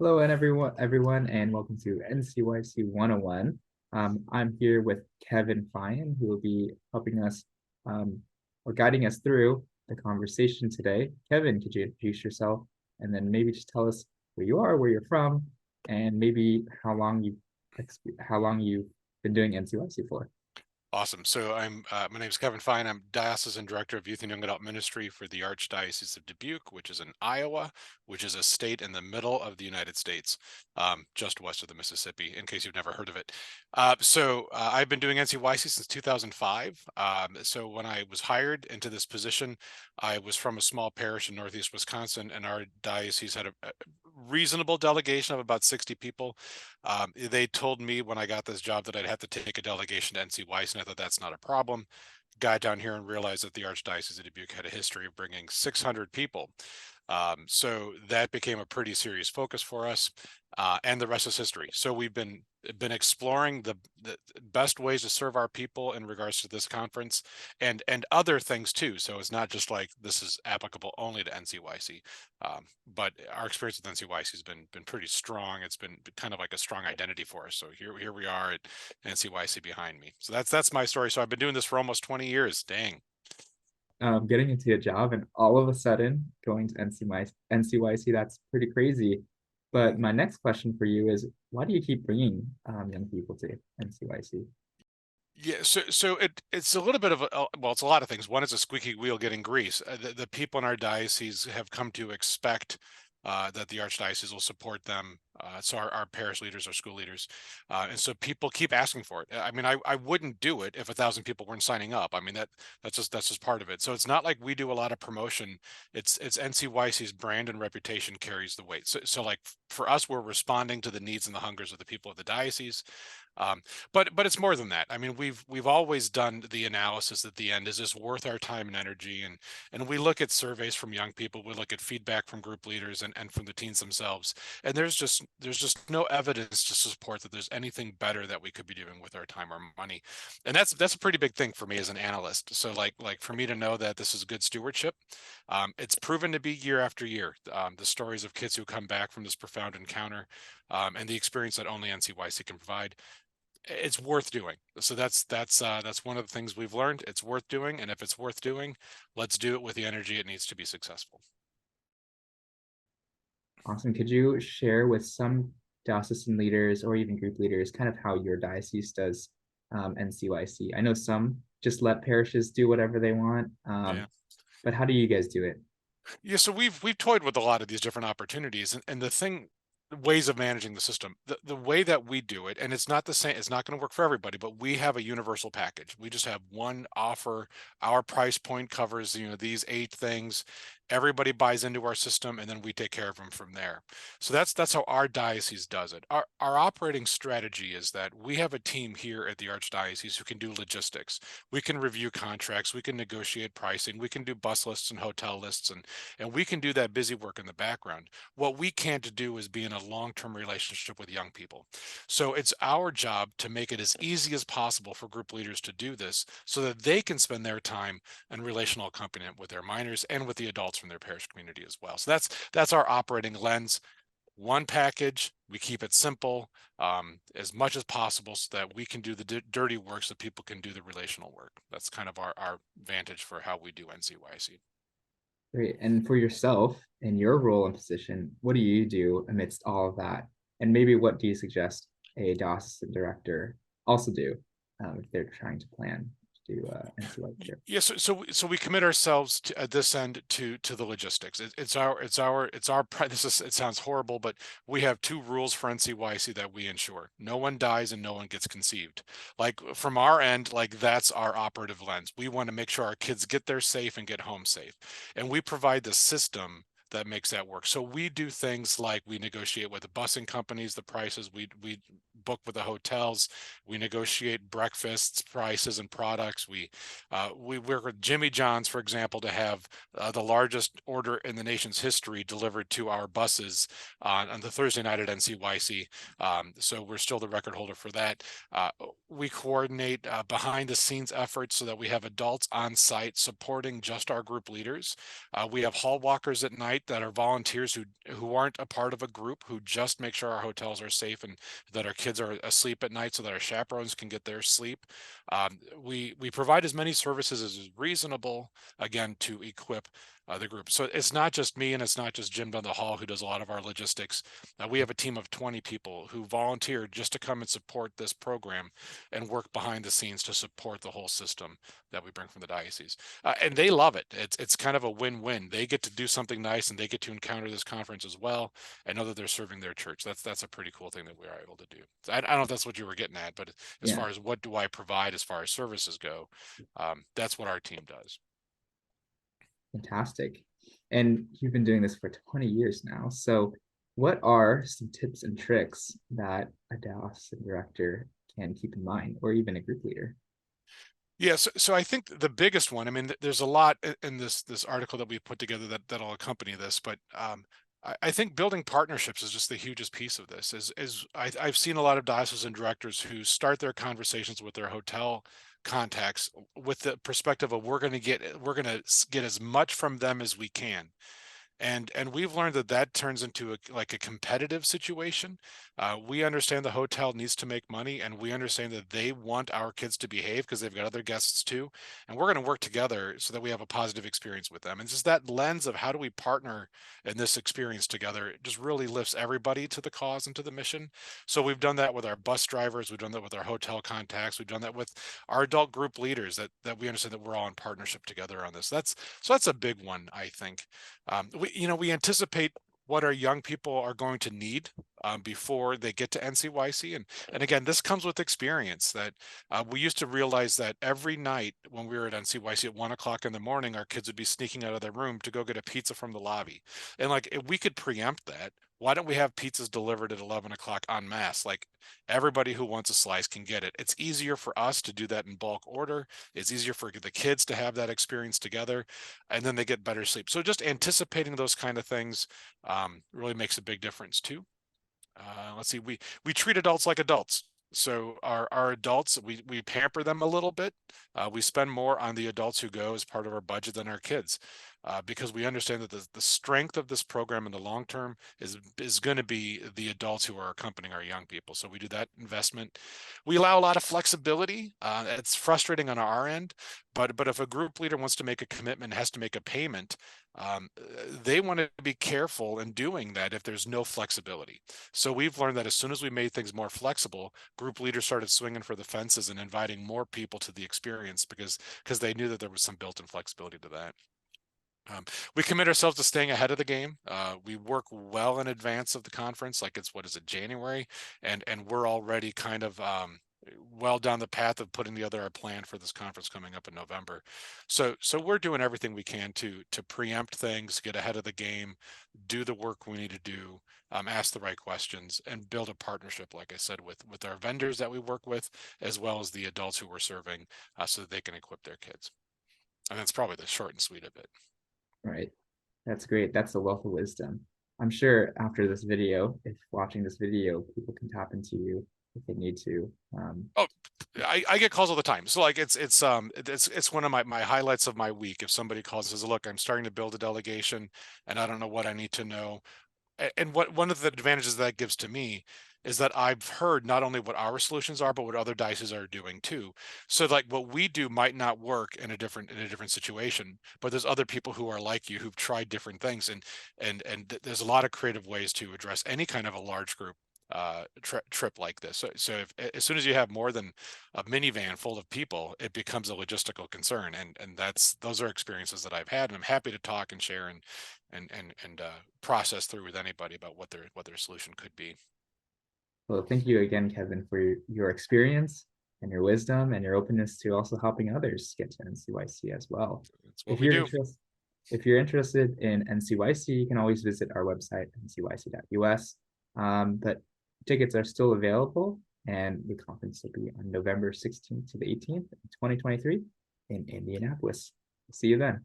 Hello, and everyone, and welcome to NCYC 101. I'm here with Kevin Feyen, who will be helping us or guiding us through the conversation today. Kevin, could you introduce yourself and then maybe just tell us who you are, where you're from, and maybe how long you've been doing NCYC for? Awesome. So my name is Kevin Feyen. I'm Diocesan Director of Youth and Young Adult Ministry for the Archdiocese of Dubuque, which is in Iowa, which is a state in the middle of the United States, just west of the Mississippi, in case you've never heard of it. I've been doing NCYC since 2005. So when I was hired into this position, I was from a small parish in Northeast Wisconsin, and our diocese had a reasonable delegation of about 60 people. They told me when I got this job that I'd have to take a delegation to NCYC, and I thought that's not a problem. Got down here and realized that the Archdiocese of Dubuque had a history of bringing 600 people. So that became a pretty serious focus for us, and the rest is history. So we've been exploring the best ways to serve our people in regards to this conference and other things too. So it's not just like this is applicable only to NCYC, but our experience with NCYC has been pretty strong. It's been kind of like a strong identity for us. So here we are at NCYC behind me. So that's my story. So I've been doing this for almost 20 years. Dang. Getting into a job and all of a sudden going to NCYC, that's pretty crazy. But my next question for you is, why do you keep bringing young people to NCYC? Yeah, so it's a little bit of well, it's a lot of things. One is a squeaky wheel getting grease. The people in our diocese have come to expect that the archdiocese will support them. So our parish leaders, our school leaders, and so people keep asking for it. I mean, I wouldn't do it if 1,000 people weren't signing up. I mean that's just part of it. So it's not like we do a lot of promotion. It's NCYC's brand and reputation carries the weight. So like for us, we're responding to the needs and the hungers of the people of the diocese. But it's more than that. I mean, we've always done the analysis at the end. Is this worth our time and energy? And we look at surveys from young people. We look at feedback from group leaders and from the teens themselves. And there's just no evidence to support that there's anything better that we could be doing with our time or money. And that's a pretty big thing for me as an analyst. So like for me to know that this is good stewardship, it's proven to be year after year. The stories of kids who come back from this profound encounter, and the experience that only NCYC can provide, it's worth doing. So that's one of the things we've learned. It's worth doing, and if it's worth doing, let's do it with the energy it needs to be successful. Awesome. Could you share with some diocesan leaders or even group leaders kind of how your diocese does NCYC? I know some just let parishes do whatever they want, Yeah. but how do you guys do it? Yeah, so we've toyed with a lot of these different opportunities, and ways of managing the system. The way that we do it, and it's not the same, it's not going to work for everybody, but we have a universal package. We just have one offer. Our price point covers, these 8 things. Everybody buys into our system, and then we take care of them from there. So that's how our diocese does it. Our operating strategy is that we have a team here at the Archdiocese who can do logistics. We can review contracts, we can negotiate pricing, we can do bus lists and hotel lists, and we can do that busy work in the background. What we can't do is be in a long-term relationship with young people. So it's our job to make it as easy as possible for group leaders to do this so that they can spend their time in relational accompaniment with their minors and with the adults from their parish community as well. So that's our operating lens. One package, we keep it simple, as much as possible so that we can do the dirty work so people can do the relational work. That's kind of our vantage for how we do NCYC. Great. And for yourself and your role and position, what do you do amidst all of that? And maybe what do you suggest a diocesan director also do if they're trying to plan to do NCYC? Yeah, so we commit ourselves to, at this end, to the logistics. It sounds horrible, but we have 2 rules for NCYC that we ensure: no one dies and no one gets conceived. Like from our end, like that's our operative lens. We want to make sure our kids get there safe and get home safe, and we provide the system that makes that work. So we do things like we negotiate with the busing companies, the prices. We book with the hotels. We negotiate breakfasts, prices, and products. We work with Jimmy John's, for example, to have the largest order in the nation's history delivered to our buses on the Thursday night at NCYC. So we're still the record holder for that. We coordinate behind the scenes efforts so that we have adults on site supporting just our group leaders. We have hall walkers at night that are volunteers who aren't a part of a group, who just make sure our hotels are safe and that our kids are asleep at night so that our chaperones can get their sleep. We provide as many services as is reasonable, again, to equip the group. So it's not just me and it's not just Jim down the hall who does a lot of our logistics. We have a team of 20 people who volunteered just to come and support this program and work behind the scenes to support the whole system that we bring from the diocese. And they love it. It's kind of a win-win. They get to do something nice and they get to encounter this conference as well and know that they're serving their church. That's a pretty cool thing that we are able to do. So I don't know if that's what you were getting at, but as Yeah, far as what do I provide as far as services go, that's what our team does. fantastic. And you've been doing this for 20 years now. So what are some tips and tricks that a diocesan director can keep in mind, or even a group leader? Yeah, so I think the biggest one, I mean, there's a lot in this article that we put together that'll accompany this, but I think building partnerships is just the hugest piece of this. I've seen a lot of diocesan directors who start their conversations with their hotel contacts with the perspective of we're going to get as much from them as we can. And we've learned that turns into like a competitive situation. We understand the hotel needs to make money, and we understand that they want our kids to behave because they've got other guests too. And we're going to work together so that we have a positive experience with them. And just that lens of how do we partner in this experience together, it just really lifts everybody to the cause and to the mission. So we've done that with our bus drivers. We've done that with our hotel contacts. We've done that with our adult group leaders, that we understand that we're all in partnership together on this. That's a big one, I think. We anticipate what our young people are going to need before they get to NCYC. And again, this comes with experience that we used to realize that every night when we were at NCYC at 1 o'clock in the morning, our kids would be sneaking out of their room to go get a pizza from the lobby. And like, if we could preempt that, why don't we have pizzas delivered at 11 o'clock en masse? Like, everybody who wants a slice can get it. It's easier for us to do that in bulk order. It's easier for the kids to have that experience together, and then they get better sleep. So just anticipating those kind of things really makes a big difference too. Let's see, we treat adults like adults. So our adults, we pamper them a little bit. We spend more on the adults who go as part of our budget than our kids, because we understand that the strength of this program in the long term is going to be the adults who are accompanying our young people. So we do that investment. We allow a lot of flexibility. It's frustrating on our end, but if a group leader wants to make a commitment, has to make a payment, they want to be careful in doing that if there's no flexibility. So we've learned that as soon as we made things more flexible, group leaders started swinging for the fences and inviting more people to the experience because they knew that there was some built-in flexibility to that. We commit ourselves to staying ahead of the game. We work well in advance of the conference, like it's, what is it, January, and we're already kind of well down the path of putting together our plan for this conference coming up in November. So we're doing everything we can to preempt things, get ahead of the game, do the work we need to do, ask the right questions, and build a partnership, like I said, with our vendors that we work with, as well as the adults who we're serving, so that they can equip their kids. And that's probably the short and sweet of it. Right. That's great. That's a wealth of wisdom. I'm sure after this video, if watching this video, people can tap into you if they need to. Oh, I get calls all the time. So like it's one of my highlights of my week. If somebody calls and says, look, I'm starting to build a delegation and I don't know what I need to know. And what one of the advantages that gives to me is that I've heard not only what our solutions are, but what other dioceses are doing too. So like what we do might not work in a different situation, but there's other people who are like you who've tried different things, and there's a lot of creative ways to address any kind of a large group trip like this. So as soon as you have more than a minivan full of people, it becomes a logistical concern, and those are experiences that I've had, and I'm happy to talk and share and process through with anybody about what their solution could be. Well, thank you again, Kevin, for your experience and your wisdom and your openness to also helping others get to NCYC as well. That's what we do. If you're interested in NCYC, you can always visit our website, ncyc.us. But tickets are still available. And the conference will be on November 16th to the 18th, 2023 in Indianapolis. See you then.